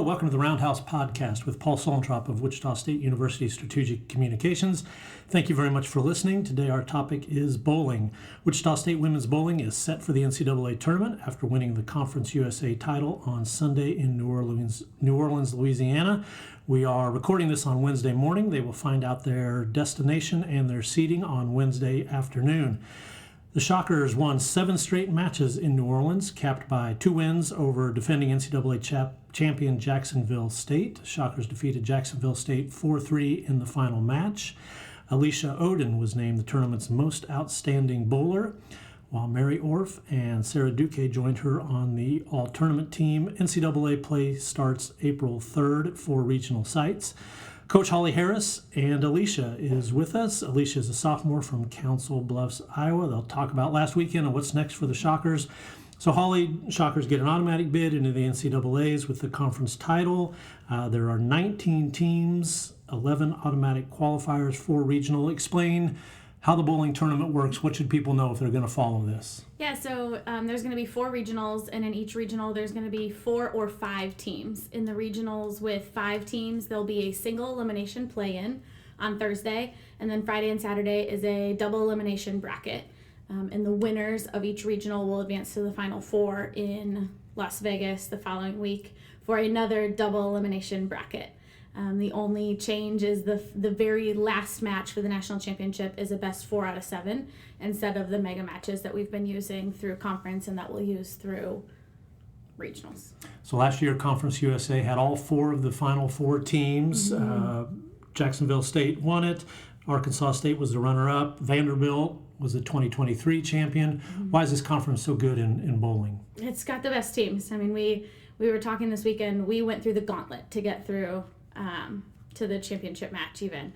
Hello, welcome to the Roundhouse podcast with Paul Sollentrop of Wichita State University Strategic Communications. Thank you very much for listening. Today our topic is bowling. Wichita State women's bowling is set for the NCAA Tournament after winning the Conference USA title on Sunday in New Orleans, Louisiana. We are recording this on Wednesday morning. They will find out their destination and their seeding on Wednesday afternoon. The Shockers won 7 straight matches in New Orleans, capped by 2 wins over defending NCAA champion Jacksonville State. Shockers defeated Jacksonville State 4-3 in the final match. Aleesha Oden was named the tournament's Most Outstanding Bowler, while Mary Orff and Sarah Duque joined her on the all-tournament team. NCAA play starts April 3rd at 4 regional sites. Coach Holly Harris and Aleesha is with us. Aleesha is a sophomore from Council Bluffs, Iowa. They'll talk about last weekend and what's next for the Shockers. So Holly, Shockers get an automatic bid into the NCAAs with the conference title. There are 19 teams, 11 automatic qualifiers, 4 regional. Explain how the bowling tournament works. What should people know if they're going to follow this? Yeah, so there's going to be 4 regionals, and in each regional there's going to be 4 or 5 teams. In the regionals with 5 teams, there'll be a single elimination play-in on Thursday, and then Friday and Saturday is a double elimination bracket. And the winners of each regional will advance to the Final Four in Las Vegas the following week for another double elimination bracket. The only change is the very last match for the national championship is a best 4 out of 7 instead of the mega matches that we've been using through conference and that we'll use through regionals. So last year, Conference USA had all 4 of the Final 4 teams. Jacksonville State won it. Arkansas State was the runner-up. Vanderbilt was the 2023 champion. Why is this conference so good in bowling? It's got the best teams. I mean, we were talking this weekend. We went through the gauntlet to get through to the championship match even.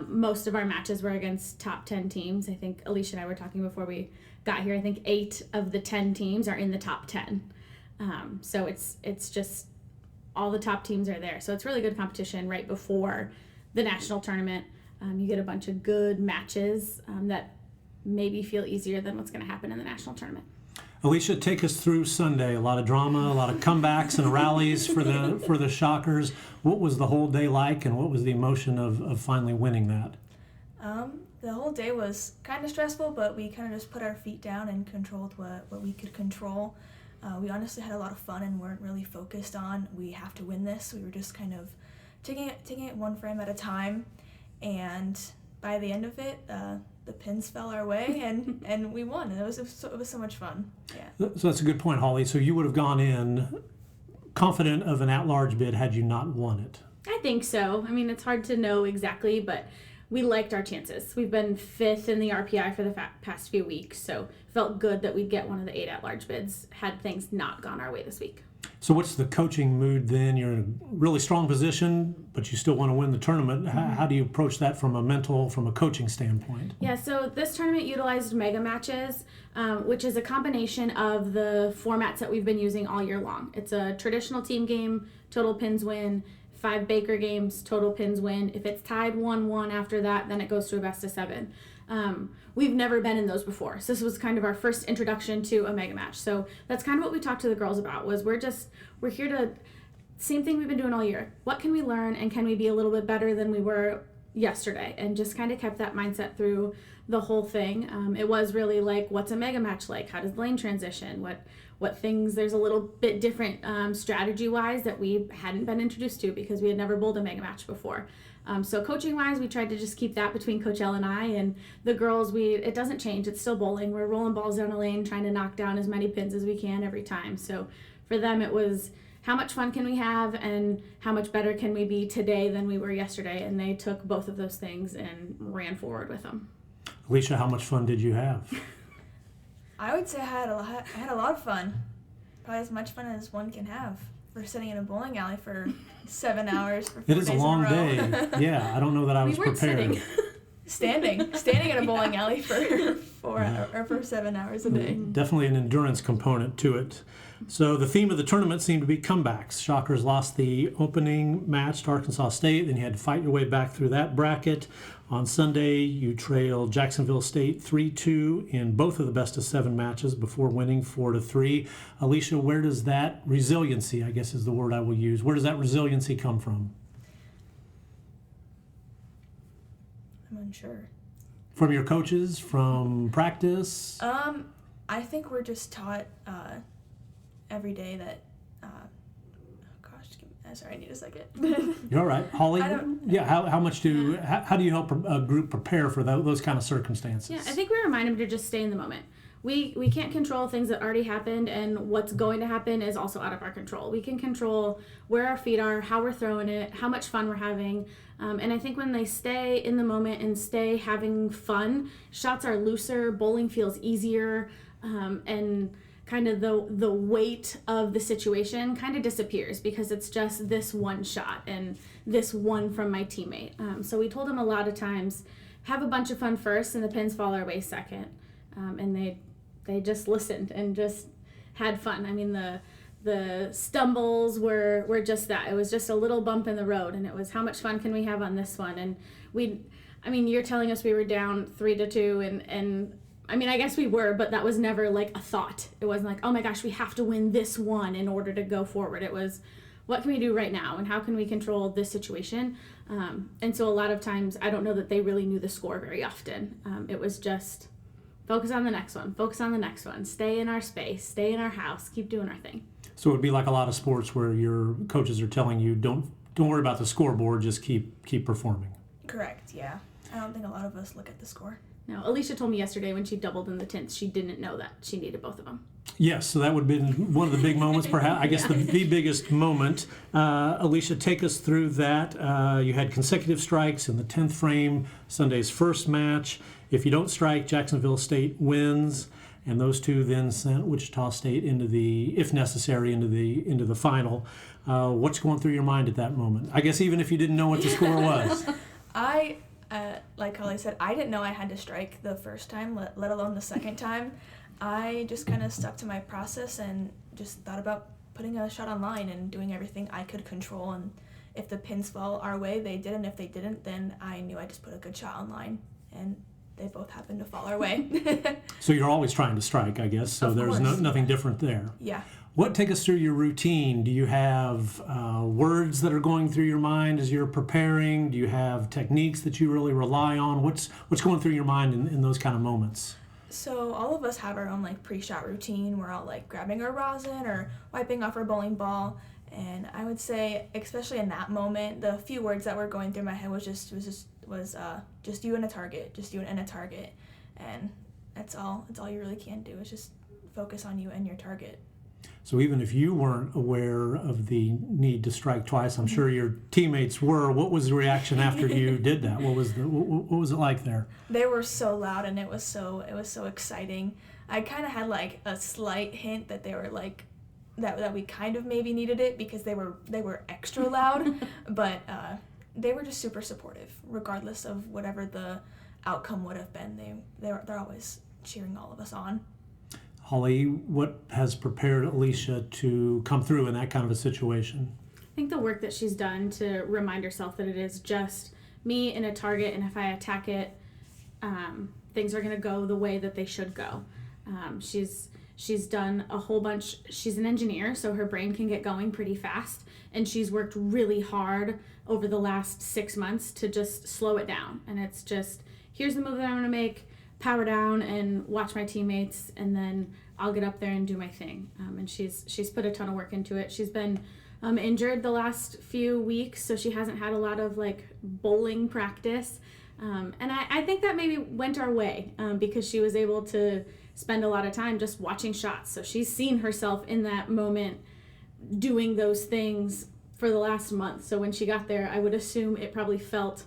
Most of our matches were against top 10 teams. I think Aleesha and I were talking before we got here. I think 8 of the 10 teams are in the top 10. So it's just all the top teams are there. So it's really good competition right before the national tournament. You get a bunch of good matches that maybe feel easier than what's going to happen in the national tournament. Aleesha, take us through Sunday. A lot of drama, a lot of comebacks and rallies for the Shockers. What was the whole day like, and what was the emotion of finally winning that? The whole day was kind of stressful, but we kind of just put our feet down and controlled what we could control. We honestly had a lot of fun and weren't really focused on we have to win this. We were just kind of taking it one frame at a time, and by the end of it, the pins fell our way, and we won. It was so much fun. Yeah. So that's a good point, Holly. So you would have gone in confident of an at-large bid had you not won it. I think so. I mean, it's hard to know exactly, but we liked our chances. We've been 5th in the RPI for the past few weeks, so felt good that we'd get one of the 8 at-large bids had things not gone our way this week. So what's the coaching mood then? You're in a really strong position, but you still want to win the tournament. How do you approach that from a coaching standpoint? Yeah, so this tournament utilized mega matches, which is a combination of the formats that we've been using all year long. It's a traditional team game, total pins win, 5 Baker games, total pins win. If it's tied 1-1 after that, then it goes to a best of 7. We've never been in those before. So this was kind of our first introduction to a mega match. So that's kind of what we talked to the girls about was we're here to, same thing we've been doing all year. What can we learn, and can we be a little bit better than we were yesterday? And just kind of kept that mindset through the whole thing. It was really like, what's a mega match like? How does the lane transition? What things, there's a little bit different strategy-wise that we hadn't been introduced to because we had never bowled a mega match before. So coaching-wise, we tried to just keep that between Coach Elle and I, and the girls, it doesn't change. It's still bowling. We're rolling balls down a lane, trying to knock down as many pins as we can every time. So for them, it was how much fun can we have and how much better can we be today than we were yesterday, and they took both of those things and ran forward with them. Aleesha, how much fun did you have? I would say I had a lot of fun. Probably as much fun as one can have. We're sitting in a bowling alley for 7 hours for 4 It days is a long in a row. day. Yeah, I don't know that I was We weren't prepared. sitting. Standing in a bowling alley for for 7 hours a day. Definitely an endurance component to it. So the theme of the tournament seemed to be comebacks. Shockers lost the opening match to Arkansas State, then you had to fight your way back through that bracket. On Sunday, you trailed Jacksonville State 3-2 in both of the best-of-7 matches before winning 4-3. Aleesha, where does that resiliency, I guess is the word I will use, where does that resiliency come from? I'm unsure. From your coaches, from practice? I think we're just taught every day that. Sorry, I need a second. You're all right, Holly. Yeah, how much do how do you help a group prepare for those kind of circumstances? Yeah, I think we remind them to just stay in the moment. We can't control things that already happened, and what's going to happen is also out of our control. We can control where our feet are, how we're throwing it, how much fun we're having. And I think when they stay in the moment and stay having fun, shots are looser, bowling feels easier, and kind of the weight of the situation kind of disappears because it's just this one shot and this one from my teammate. So we told them a lot of times, have a bunch of fun first and the pins fall our way second. And they just listened and just had fun. I mean, the stumbles were just that. It was just a little bump in the road, and it was how much fun can we have on this one? And you're telling us we were down 3-2 and I mean, I guess we were, but that was never like a thought. It wasn't like, oh my gosh, we have to win this one in order to go forward. It was, what can we do right now and how can we control this situation? And so a lot of times, I don't know that they really knew the score very often. It was just focus on the next one, stay in our space, stay in our house, keep doing our thing. So it would be like a lot of sports where your coaches are telling you, don't worry about the scoreboard, just keep performing. Correct, yeah. I don't think a lot of us look at the score. No, Aleesha told me yesterday when she doubled in the tints, she didn't know that she needed both of them. Yes, so that would have been one of the big moments, perhaps. I guess the biggest moment. Aleesha, take us through that. You had consecutive strikes in the 10th frame, Sunday's first match. If you don't strike, Jacksonville State wins, and those two then sent Wichita State into the, if necessary, into the final. What's going through your mind at that moment? I guess even if you didn't know what the score was. Like Holly said, I didn't know I had to strike the first time, let alone the second time. I just kind of stuck to my process and just thought about putting a shot on line and doing everything I could control. And if the pins fell our way, they did. And if they didn't, then I knew I just put a good shot on line. And they both happened to fall our way. So you're always trying to strike, I guess. So there's nothing different there. Yeah. Take us through your routine. Do you have words that are going through your mind as you're preparing? Do you have techniques that you really rely on? What's going through your mind in those kind of moments? So all of us have our own pre-shot routine. We're all grabbing our rosin or wiping off our bowling ball. And I would say, especially in that moment, the few words that were going through my head was just you and a target, just you and a target, and that's all you really can do is just focus on you and your target. So even if you weren't aware of the need to strike twice, I'm sure your teammates were. What was the reaction after you did that? What was it like there? They were so loud, and it was so exciting. I kind of had a slight hint that they were that we kind of maybe needed it because they were extra loud, but they were just super supportive, regardless of whatever the outcome would have been. They're always cheering all of us on. Holly, what has prepared Aleesha to come through in that kind of a situation? I think the work that she's done to remind herself that it is just me and a target, and if I attack it, things are going to go the way that they should go. She's done a whole bunch. She's an engineer, so her brain can get going pretty fast, and she's worked really hard over the last 6 months to just slow it down. And it's just, here's the move that I'm going to make, power down and watch my teammates, and then I'll get up there and do my thing. And she's put a ton of work into it. She's been injured the last few weeks, so she hasn't had a lot of bowling practice. And I think that maybe went our way because she was able to spend a lot of time just watching shots. So she's seen herself in that moment doing those things for the last month. So when she got there, I would assume it probably felt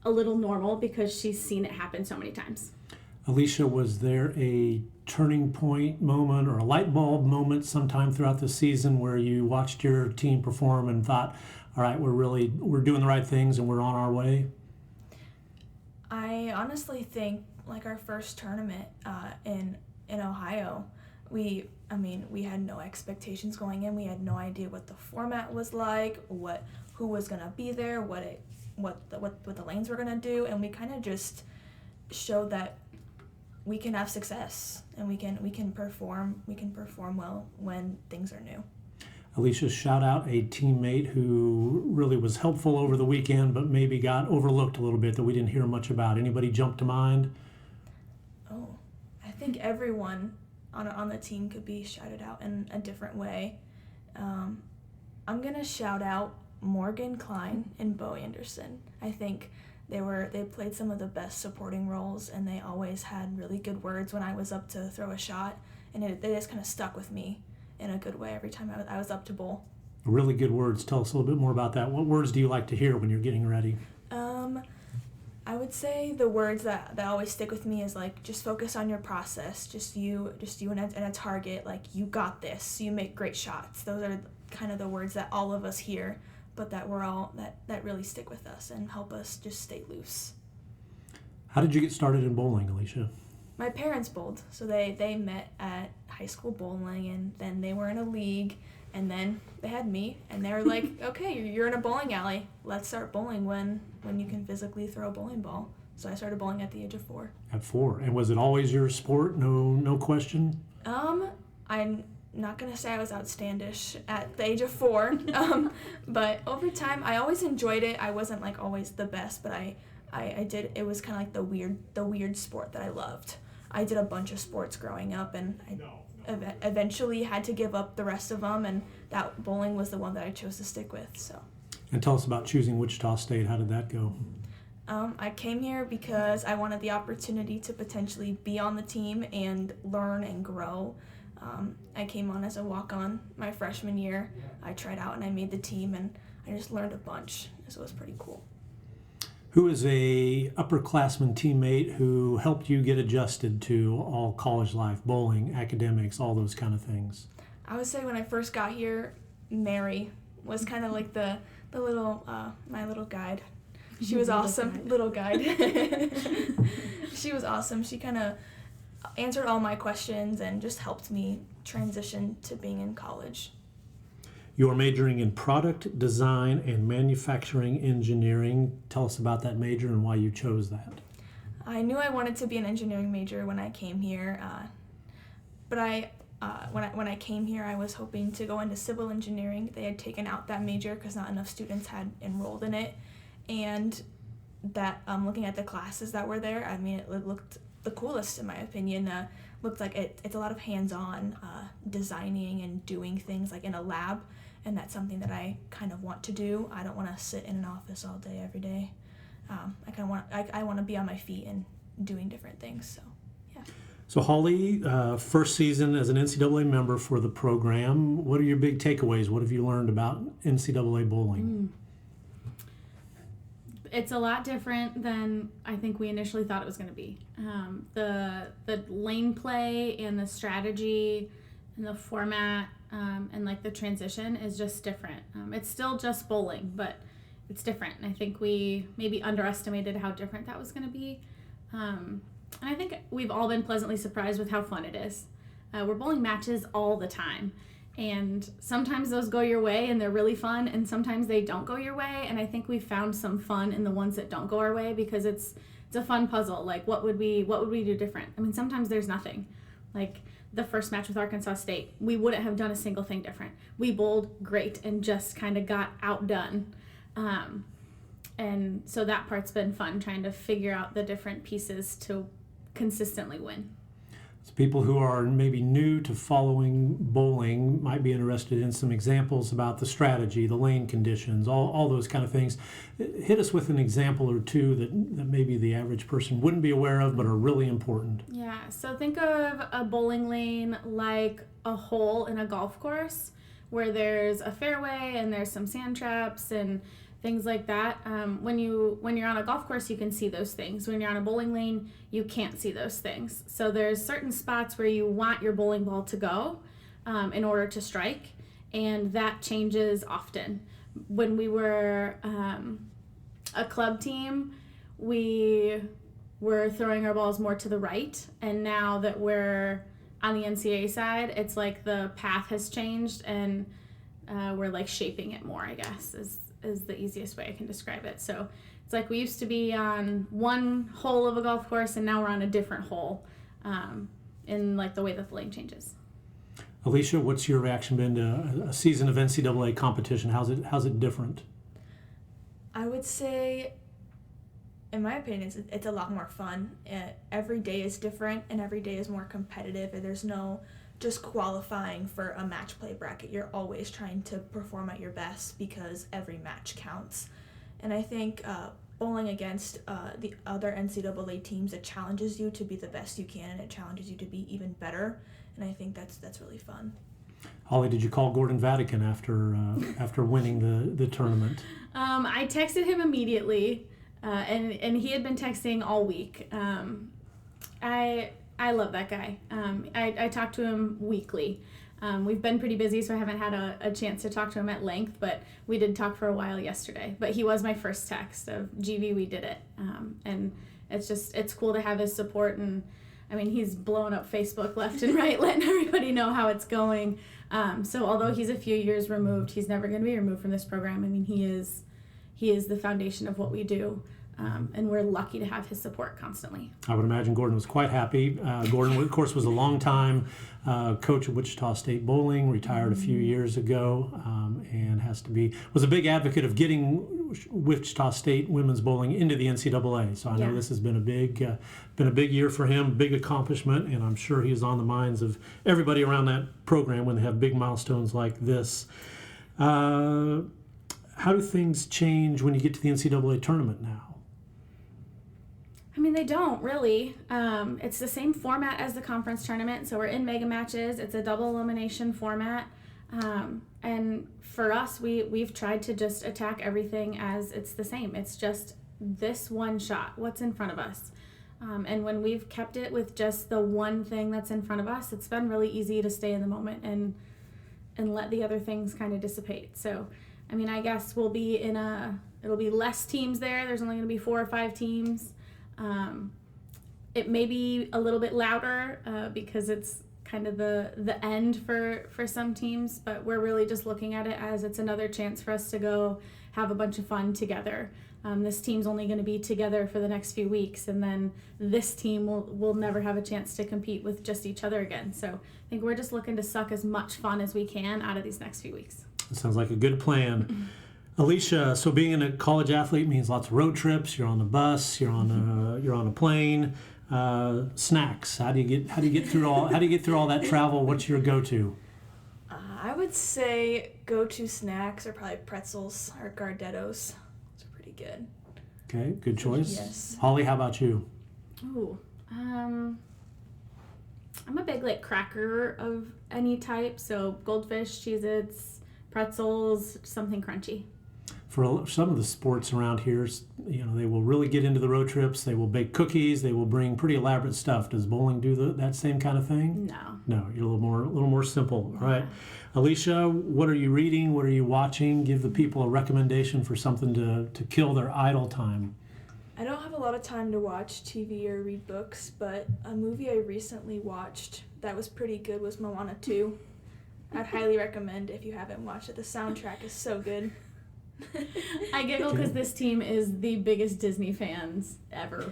a little normal because she's seen it happen so many times. Aleesha, was there a turning point moment or a light bulb moment sometime throughout the season where you watched your team perform and thought, all right, we're doing the right things and we're on our way? I honestly think like our first tournament in Ohio, we had no expectations going in. We had no idea what the format was like, who was gonna be there, what the lanes were gonna do, and we kind of just showed that we can have success and we can perform well when things are new. Aleesha, shout out a teammate who really was helpful over the weekend, but maybe got overlooked a little bit that we didn't hear much about. Anybody jump to mind? Oh, I think everyone on the team could be shouted out in a different way. I'm gonna shout out Morgan Klein and Bo Anderson. I think they played some of the best supporting roles, and they always had really good words when I was up to throw a shot, and they just kind of stuck with me in a good way every time I was up to bowl. Really good words. Tell us a little bit more about that. What words do you like to hear when you're getting ready? I would say the words that always stick with me is like, just focus on your process, just you and a target, like, you got this, you make great shots. Those are kind of the words that all of us hear, but that that really stick with us and help us just stay loose. How did you get started in bowling, Aleesha? My parents bowled, so they met at high school bowling, and then they were in a league, and then they had me, and they were like, okay, you're in a bowling alley. Let's start bowling when you can physically throw a bowling ball. So I started bowling at the age of 4. At 4. And was it always your sport? No question? I'm not going to say I was outstandish at the age of 4, but over time, I always enjoyed it. I wasn't like always the best, but I did. It was kind of like the weird sport that I loved. I did a bunch of sports growing up, and I eventually had to give up the rest of them, and that bowling was the one that I chose to stick with. So. And tell us about choosing Wichita State. How did that go? I came here because I wanted the opportunity to potentially be on the team and learn and grow. I came on as a walk-on my freshman year. I tried out and I made the team, and I just learned a bunch, so it was pretty cool. Who is a upperclassman teammate who helped you get adjusted to all college life, bowling, academics, all those kind of things? I would say when I first got here, Mary was kind of like the little my little guide. She was awesome. Little guide. She was awesome. She kind of answered all my questions and just helped me transition to being in college. You are majoring in product design and manufacturing engineering. Tell us about that major and why you chose that. I knew I wanted to be an engineering major when I came here, but when I came here, I was hoping to go into civil engineering. They had taken out that major because not enough students had enrolled in it, and that looking at the classes that were there, I mean, it looked the coolest in my opinion. Looked like it's a lot of hands-on designing and doing things like in a lab, and that's something that I kind of want to do. I don't want to sit in an office all day every day. I want to be on my feet and doing different things. So, yeah. So Holly, first season as an NCAA member for the program. What are your big takeaways? What have you learned about NCAA bowling? It's a lot different than I think we initially thought it was going to be. The lane play and the strategy and the format and like the transition is just different. It's still just bowling, but it's different. And I think we maybe underestimated how different that was going to be. And I think we've all been pleasantly surprised with how fun it is. We're bowling matches all the time. And sometimes those go your way and they're really fun, and sometimes they don't go your way. And I think we found some fun in the ones that don't go our way because it's a fun puzzle. Like, what would we do different? I mean, sometimes there's nothing. Like the first match with Arkansas State, we wouldn't have done a single thing different. We bowled great and just kind of got outdone. And so that part's been fun, trying to figure out the different pieces to consistently win. So people who are maybe new to following bowling might be interested in some examples about the strategy, the lane conditions, all those kind of things. Hit us with an example or two that maybe the average person wouldn't be aware of but are really important. Yeah, so think of a bowling lane like a hole in a golf course where there's a fairway and there's some sand traps and things like that. When you're on a golf course, you can see those things. When you're on a bowling lane, you can't see those things. So there's certain spots where you want your bowling ball to go in order to strike, and that changes often. When we were a club team, we we're throwing our balls more to the right, and now that we're on the NCAA side, it's like the path has changed, and we're like shaping it more, I guess, is the easiest way I can describe it. So it's like we used to be on one hole of a golf course, and now we're on a different hole in like the way that the lane changes. Aleesha, what's your reaction been to a season of NCAA competition? How's it different? I would say, in my opinion, it's a lot more fun. Every day is different, and every day is more competitive, and there's no just qualifying for a match play bracket. You're always trying to perform at your best because every match counts. And I think bowling against the other NCAA teams, it challenges you to be the best you can, and it challenges you to be even better. And I think that's really fun. Holly, did you call Gordon Vatican after winning the tournament? I texted him immediately, and he had been texting all week. I love that guy. I talk to him weekly. We've been pretty busy, so I haven't had a chance to talk to him at length, but we did talk for a while yesterday. But he was my first text of, GV, we did it. And it's cool to have his support, and I mean, he's blowing up Facebook left and right, letting everybody know how it's going. So although he's a few years removed, he's never going to be removed from this program. I mean, he is the foundation of what we do. And we're lucky to have his support constantly. I would imagine Gordon was quite happy. Gordon, of course, was a long-time coach at Wichita State bowling, retired a few years ago, and was a big advocate of getting Wichita State women's bowling into the NCAA. So I know this has been a big year for him, big accomplishment, and I'm sure he's on the minds of everybody around that program when they have big milestones like this. How do things change when you get to the NCAA tournament now? I mean, they don't really. It's the same format as the conference tournament, so we're in mega matches. It's a double elimination format, and for us, we've tried to just attack everything as it's the same. It's just this one shot, what's in front of us, and when we've kept it with just the one thing that's in front of us, it's been really easy to stay in the moment and let the other things kind of dissipate. So, I mean, I guess it'll be less teams there. There's only going to be 4 or 5 teams. It may be a little bit louder because it's kind of the end for some teams, but we're really just looking at it as it's another chance for us to go have a bunch of fun together. This team's only going to be together for the next few weeks, and then this team will never have a chance to compete with just each other again. So I think we're just looking to suck as much fun as we can out of these next few weeks. That sounds like a good plan. Aleesha, so being a college athlete means lots of road trips. You're on the bus. You're on a plane. Snacks. How do you get through all that travel? What's your go-to? I would say go-to snacks are probably pretzels or Gardettos. Those are pretty good. Okay, good choice. Yes. Holly, how about you? Ooh, I'm a big cracker of any type. So Goldfish, Cheez-Its, pretzels, something crunchy. For some of the sports around here, they will really get into the road trips. They will bake cookies. They will bring pretty elaborate stuff. Does bowling do that same kind of thing? No, you're a little more simple. All right, Aleesha, what are you reading? What are you watching? Give the people a recommendation for something to kill their idle time. I don't have a lot of time to watch TV or read books, but a movie I recently watched that was pretty good was Moana 2. I'd highly recommend if you haven't watched it. The soundtrack is so good. I giggle because this team is the biggest Disney fans ever,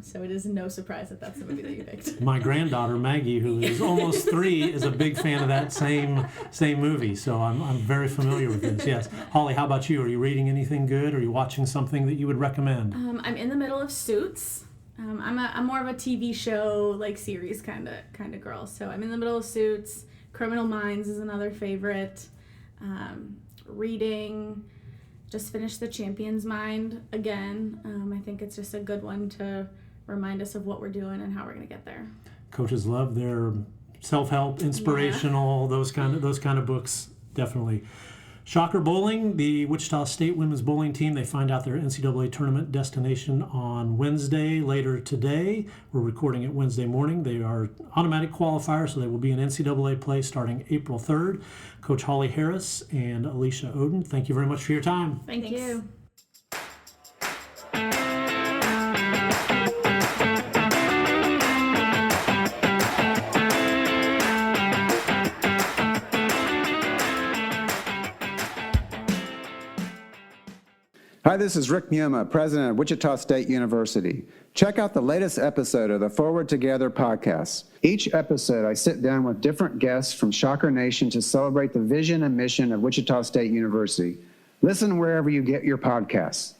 so it is no surprise that that's the movie that you picked. My granddaughter Maggie, who is almost 3, is a big fan of that same movie, so I'm very familiar with this. Yes, Holly, how about you? Are you reading anything good? Are you watching something that you would recommend? I'm in the middle of Suits. I'm more of a TV show series kind of girl, so I'm in the middle of Suits. Criminal Minds is another favorite. Reading. Just finished The Champion's Mind again. I think it's just a good one to remind us of what we're doing and how we're going to get there. Coaches love their self-help, inspirational, those kind of books, definitely. Shocker Bowling, the Wichita State women's bowling team, they find out their NCAA tournament destination on Wednesday, later today. We're recording it Wednesday morning. They are automatic qualifiers, so they will be in NCAA play starting April 3rd. Coach Holly Harris and Aleesha Oden, thank you very much for your time. Thanks. You. Hi, this is Rick Muma, president of Wichita State University. Check out the latest episode of the Forward Together podcast. Each episode, I sit down with different guests from Shocker Nation to celebrate the vision and mission of Wichita State University. Listen wherever you get your podcasts.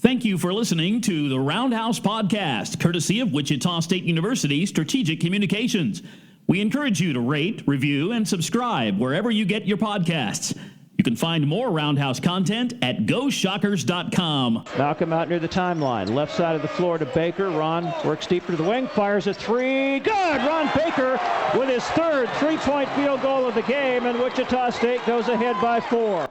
Thank you for listening to the Roundhouse podcast, courtesy of Wichita State University Strategic Communications. We encourage you to rate, review, and subscribe wherever you get your podcasts. You can find more Roundhouse content at GoShockers.com. Malcolm out near the timeline. Left side of the floor to Baker. Ron works deeper to the wing. Fires a three. Good! Ron Baker with his third three-point field goal of the game, and Wichita State goes ahead by 4.